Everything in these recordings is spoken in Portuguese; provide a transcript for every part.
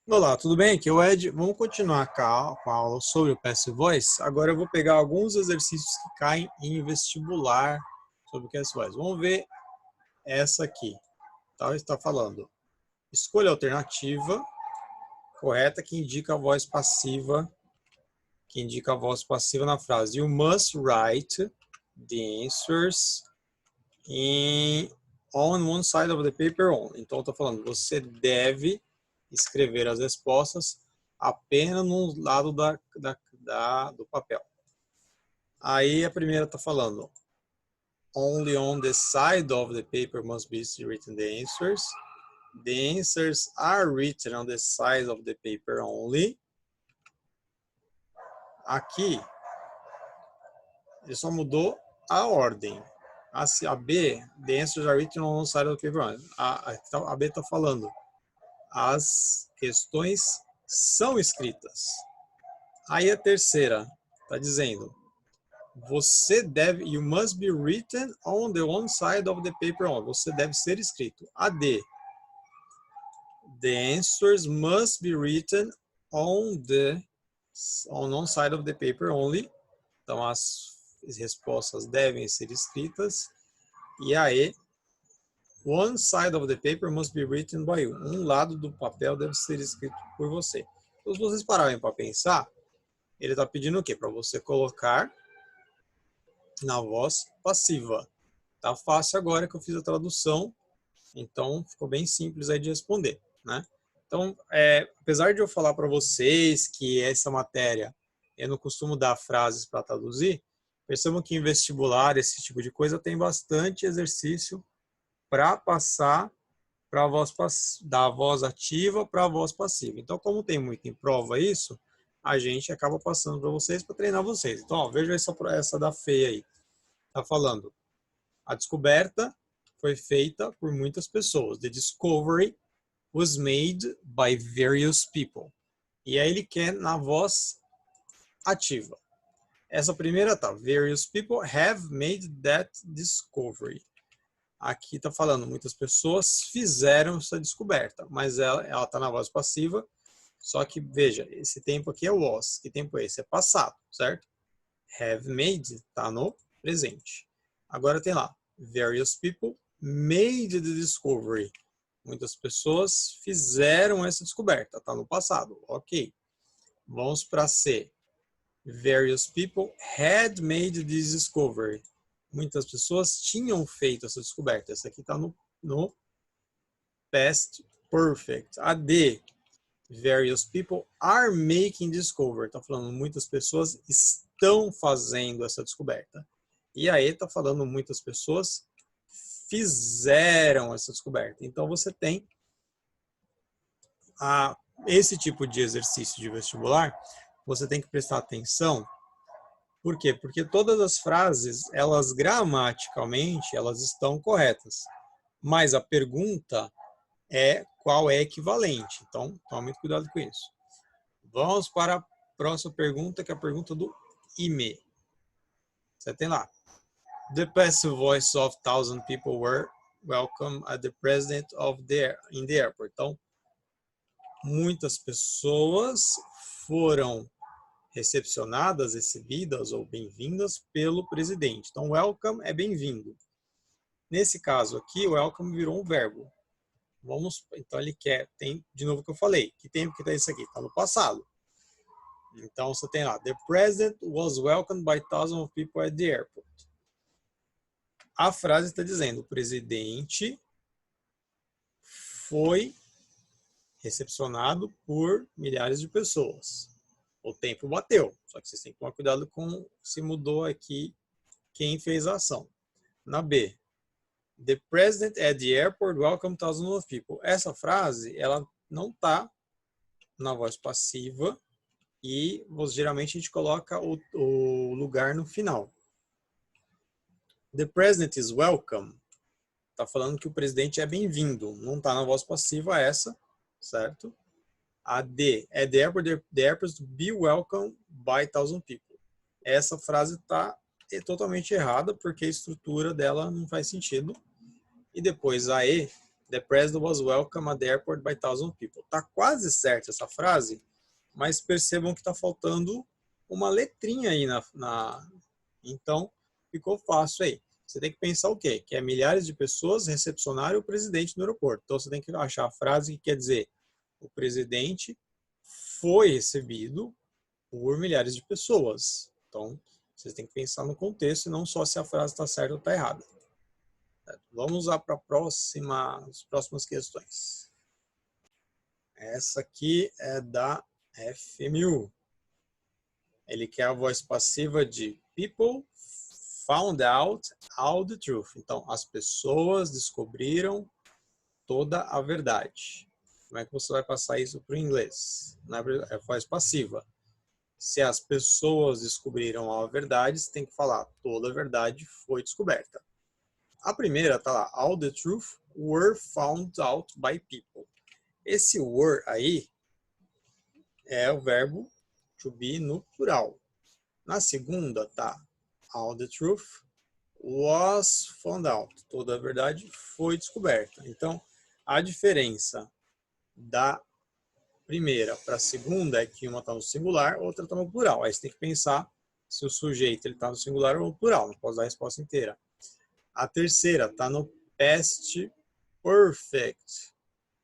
Olá, tudo bem? Aqui é o Ed. Vamos continuar com a aula sobre o Passive Voice. Agora eu vou pegar alguns exercícios que caem em vestibular sobre o Passive Voice. Vamos ver essa aqui. Tá? Está falando. Escolha a alternativa correta que indica a voz passiva na frase. You must write the answers on one side of the paper only. Então, estou falando, você deve escrever as respostas apenas no lado do papel. Aí a primeira está falando, only on the side of the paper must be written the answers. The answers are written on the side of the paper only. Aqui, ele só mudou a ordem. A B, the answers are written on one side of the paper only. A B está falando, as questões são escritas. Aí a terceira está dizendo, você deve, you must be written on the one side of the paper only. Você deve ser escrito. A D, the answers must be written on one side of the paper only. Então as respostas devem ser escritas. E a E, one side of the paper must be written by you. Um lado do papel deve ser escrito por você. Então, se vocês pararem para pensar, ele está pedindo o quê? Para você colocar na voz passiva. Tá fácil agora que eu fiz a tradução, então ficou bem simples aí de responder, né? Então, apesar de eu falar para vocês que essa matéria eu não costumo dar frases para traduzir, percebam que em vestibular, esse tipo de coisa, tem bastante exercício para passar para a voz da voz ativa para a voz passiva. Então, como tem muito em prova isso, a gente acaba passando para vocês para treinar vocês. Então, ó, veja essa da Fê aí. Tá falando, a descoberta foi feita por muitas pessoas. The discovery was made by various people. E aí ele quer na voz ativa. Essa primeira tá, various people have made that discovery. Aqui tá falando, muitas pessoas fizeram essa descoberta, mas ela tá na voz passiva. Só que, veja, esse tempo aqui é was. Que tempo é esse? É passado, certo? Have made tá no presente. Agora tem lá, various people made the discovery. Muitas pessoas fizeram essa descoberta, tá no passado, ok. Vamos para C. Various people had made this discovery. Muitas pessoas tinham feito essa descoberta. Essa aqui tá no past perfect. A D. Various people are making discovery. Tá falando muitas pessoas estão fazendo essa descoberta. E aí tá falando muitas pessoas fizeram essa descoberta. Então você tem esse tipo de exercício de vestibular, você tem que prestar atenção. Por quê? Porque todas as frases, elas gramaticalmente, elas estão corretas. Mas a pergunta é qual é equivalente. Então, tome muito cuidado com isso. Vamos para a próxima pergunta, que é a pergunta do IME. Você tem lá. The passive voice of 1,000 people were welcome at the president in the airport. Então, muitas pessoas foram recepcionadas, recebidas ou bem-vindas pelo presidente. Então, welcome é bem-vindo. Nesse caso aqui, welcome virou um verbo. Então ele quer, tem de novo o que eu falei. Que tempo que está isso aqui? Está no passado. Então você tem lá, the president was welcomed by thousands of people at the airport. A frase está dizendo, o presidente foi recepcionado por milhares de pessoas. O tempo bateu, só que vocês têm que tomar cuidado com se mudou aqui quem fez a ação. Na B, the president at the airport welcomed thousands of people. Essa frase, ela não está na voz passiva e geralmente a gente coloca o lugar no final. The president is welcome. Está falando que o presidente é bem-vindo. Não está na voz passiva essa, certo? A D, at the airport to be welcomed by 1,000 people. Essa frase está totalmente errada porque a estrutura dela não faz sentido. E depois a E, The president was welcomed at the airport by 1,000 people. Tá quase certa essa frase, mas percebam que está faltando uma letrinha aí Então, ficou fácil aí. Você tem que pensar o quê? Que é milhares de pessoas recepcionaram o presidente no aeroporto. Então, você tem que achar a frase que quer dizer o presidente foi recebido por milhares de pessoas. Então, vocês têm que pensar no contexto e não só se a frase está certa ou está errada. Vamos lá para as próximas questões. Essa aqui é da FMU. Ele quer a voz passiva de people found out all the truth. Então, as pessoas descobriram toda a verdade. Como é que você vai passar isso para o inglês? É voz passiva. Se as pessoas descobriram a verdade, você tem que falar toda a verdade foi descoberta. A primeira tá lá, all the truth were found out by people. Esse were aí é o verbo to be no plural. Na segunda tá, all the truth was found out. Toda a verdade foi descoberta. Então, a diferença da primeira para a segunda é que uma está no singular, outra está no plural. Aí você tem que pensar se o sujeito está no singular ou no plural. Não posso dar a resposta inteira. A terceira está no past perfect.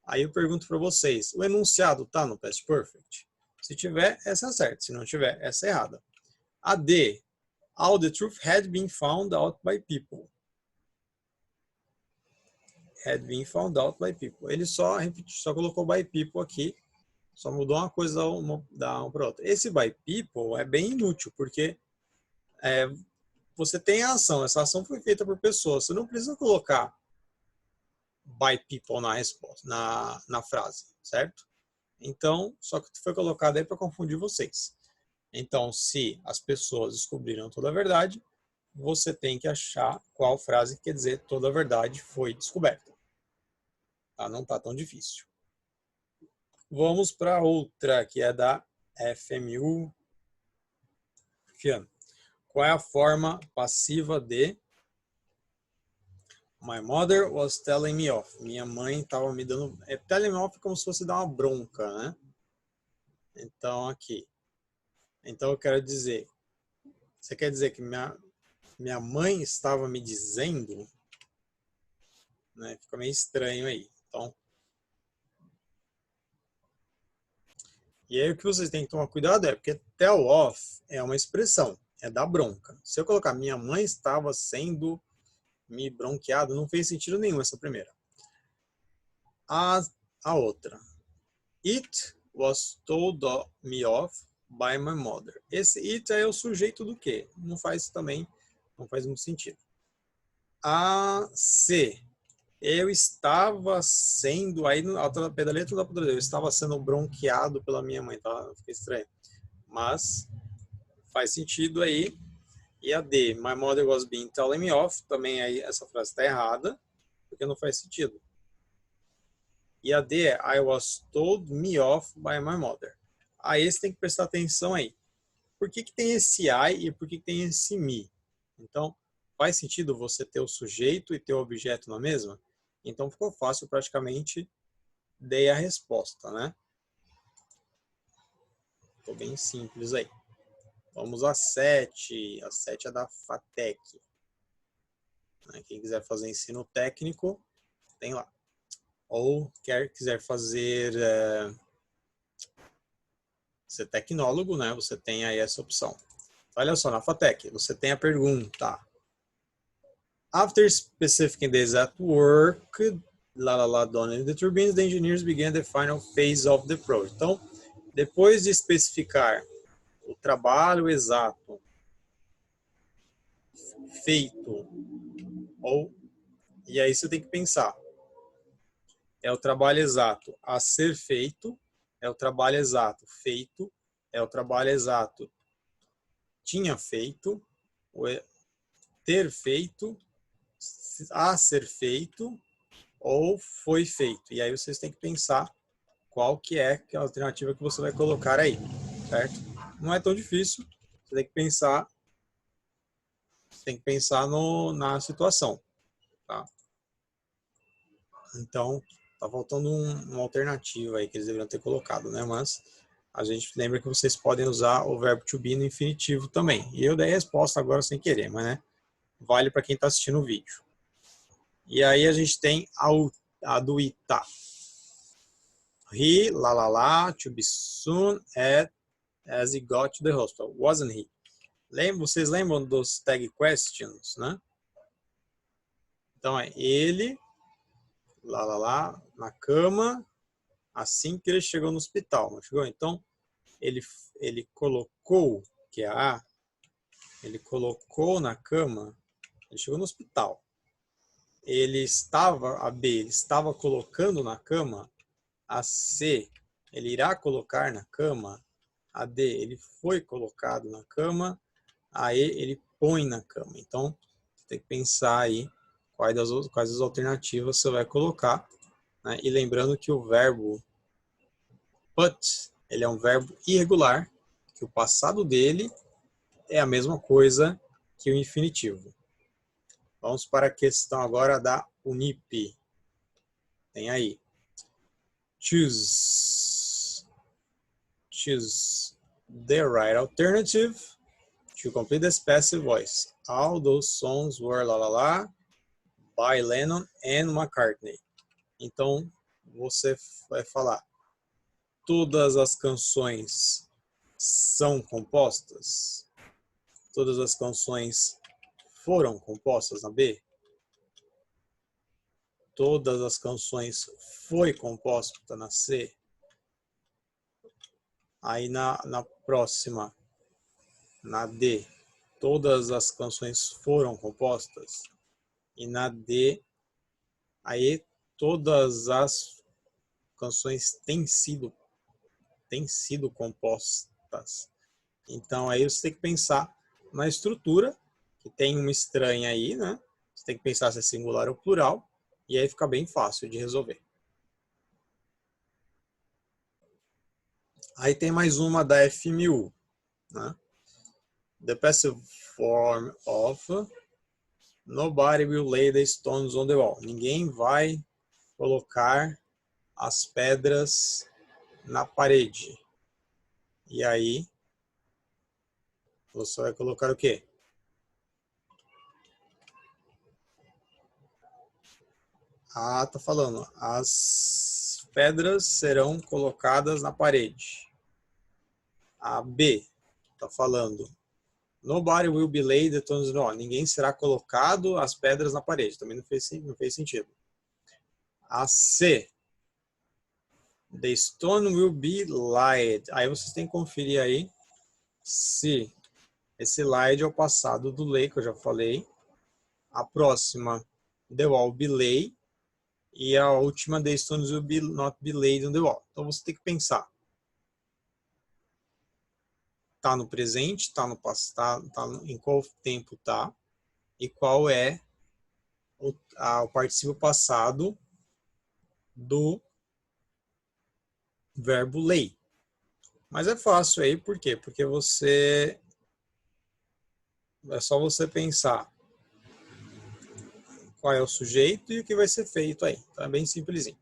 Aí eu pergunto para vocês, o enunciado está no past perfect? Se tiver, essa é certa. Se não tiver, essa é errada. A D, all the truth had been found out by people. Had been found out by people. Ele só colocou by people aqui, só mudou uma coisa da uma para outra. Esse by people é bem inútil, porque você tem a ação, essa ação foi feita por pessoas, você não precisa colocar by people na resposta, na frase, certo? Então, só que foi colocado aí para confundir vocês. Então, se as pessoas descobriram toda a verdade, você tem que achar qual frase quer dizer toda a verdade foi descoberta. Tá? Não está tão difícil. Vamos para outra, que é da FMU. Qual é a forma passiva de My mother was telling me off. Minha mãe estava me dando... telling me off é como se fosse dar uma bronca, né? Então, aqui. Então, eu quero dizer... Você quer dizer que minha mãe estava me dizendo... Né? Fica meio estranho aí. Então... E aí, o que vocês têm que tomar cuidado é... Porque tell off é uma expressão. É dar bronca. Se eu colocar minha mãe estava sendo... me bronqueado, não fez sentido nenhum essa primeira. A outra. It was told me off by my mother. Esse it é o sujeito do quê? Não faz muito sentido. A C. Eu estava sendo, aí ao pé da letra da poder, eu estava sendo bronqueado pela minha mãe, tá? Fica estranho. Mas faz sentido aí. E a D, my mother was being telling me off, também aí essa frase está errada, porque não faz sentido. E a D é I was told me off by my mother. Aí você tem que prestar atenção aí. Por que tem esse I e por que tem esse me? Então, faz sentido você ter o sujeito e ter o objeto na mesma? Então, ficou fácil, praticamente, dei a resposta, né? Ficou bem simples aí. Vamos a 7. A 7 é da FATEC. Quem quiser fazer ensino técnico, tem lá. Ou quiser fazer ser tecnólogo, né? Você tem aí essa opção. Olha só, na FATEC, você tem a pergunta. After specifying the exact work, done in the turbines, the engineers began the final phase of the project. Então, depois de especificar o trabalho exato feito, e aí você tem que pensar, é o trabalho exato a ser feito, é o trabalho exato feito, é o trabalho exato tinha feito, ter feito, a ser feito ou foi feito. E aí vocês têm que pensar qual que é a alternativa que você vai colocar aí, certo? Não é tão difícil, você tem que pensar na situação, tá? Então, tá faltando uma alternativa aí que eles deveriam ter colocado, né? Mas a gente lembra que vocês podem usar o verbo to be no infinitivo também. E eu dei a resposta agora sem querer, mas né, vale para quem está assistindo o vídeo. E aí a gente tem a do ita. He, la, to be soon as he got to the hospital. Wasn't he? Vocês lembram dos tag questions, né? Então é ele, lá, na cama, assim que ele chegou no hospital. Não chegou? Então, ele colocou, que é a A, ele colocou na cama, ele chegou no hospital. A B, ele estava colocando na cama. A C, ele irá colocar na cama. A D, ele foi colocado na cama. A E, ele põe na cama. Então, você tem que pensar aí quais as alternativas você vai colocar. Né? E lembrando que o verbo put, ele é um verbo irregular, que o passado dele é a mesma coisa que o infinitivo. Vamos para a questão agora da Unip. Tem aí. Choose the right alternative to complete the passive voice. All those songs were by Lennon and McCartney. Então, você vai falar todas as canções são compostas? Todas as canções foram compostas na B? Todas as canções foi composta na C? Aí na próxima, na D, todas as canções foram compostas? E na D, aí todas as canções têm sido compostas. Então aí você tem que pensar na estrutura, que tem uma estranha aí, né? Você tem que pensar se é singular ou plural, e aí fica bem fácil de resolver. Aí tem mais uma da FMU, né? The passive form of nobody will lay the stones on the wall. Ninguém vai colocar as pedras na parede. E aí, você vai colocar o quê? A tá falando, as pedras serão colocadas na parede. A B tá falando, nobody will be laid the stones on the wall. Ninguém será colocado as pedras na parede. Também não fez sentido. A C, the stone will be laid. Aí vocês têm que conferir aí se esse laid é o passado do lay, que eu já falei. A próxima, the wall be lay. E a última, the stones will not be laid on the wall. Então você tem que pensar. Tá no presente, tá no passado, em qual tempo tá e qual é o particípio passado do verbo lay. Mas é fácil aí, por quê? Porque é só você pensar qual é o sujeito e o que vai ser feito aí. Então é bem simplesinho.